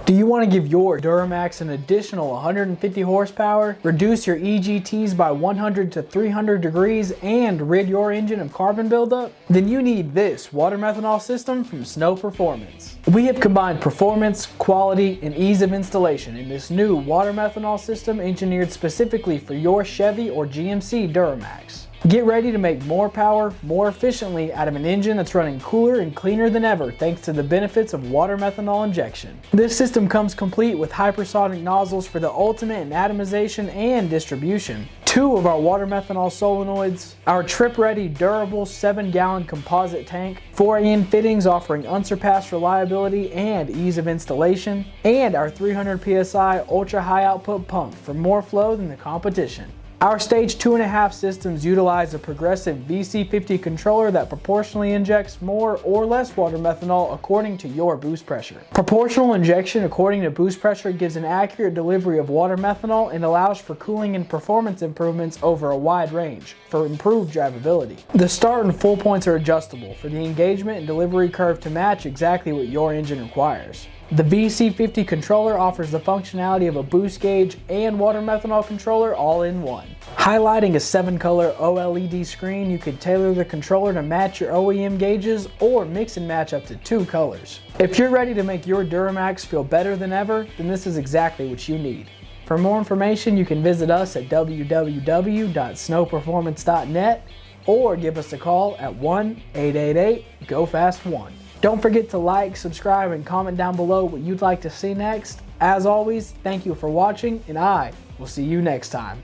Do you want to give your Duramax an additional 150 horsepower, reduce your EGTs by 100 to 300 degrees, and rid your engine of carbon buildup? Then you need this water-methanol system from Snow Performance. We have combined performance, quality, and ease of installation in this new water-methanol system engineered specifically for your Chevy or GMC Duramax. Get ready to make more power, more efficiently out of an engine that's running cooler and cleaner than ever thanks to the benefits of water-methanol injection. This system comes complete with hypersonic nozzles for the ultimate in atomization and distribution, 2 of our water-methanol solenoids, our trip-ready durable 7-gallon composite tank, 4 end fittings offering unsurpassed reliability and ease of installation, and our 300 psi ultra-high output pump for more flow than the competition. Our stage 2.5 systems utilize a progressive VC50 controller that proportionally injects more or less water-methanol according to your boost pressure. Proportional injection according to boost pressure gives an accurate delivery of water-methanol and allows for cooling and performance improvements over a wide range for improved drivability. The start and full points are adjustable for the engagement and delivery curve to match exactly what your engine requires. The VC50 controller offers the functionality of a boost gauge and water-methanol controller all in one. Highlighting a 7-color OLED screen, you can tailor the controller to match your OEM gauges or mix and match up to 2 colors. If you're ready to make your Duramax feel better than ever, then this is exactly what you need. For more information, you can visit us at www.snowperformance.net or give us a call at 1-888-GO-FAST-1. Don't forget to like, subscribe, and comment down below what you'd like to see next. As always, thank you for watching, and I will see you next time.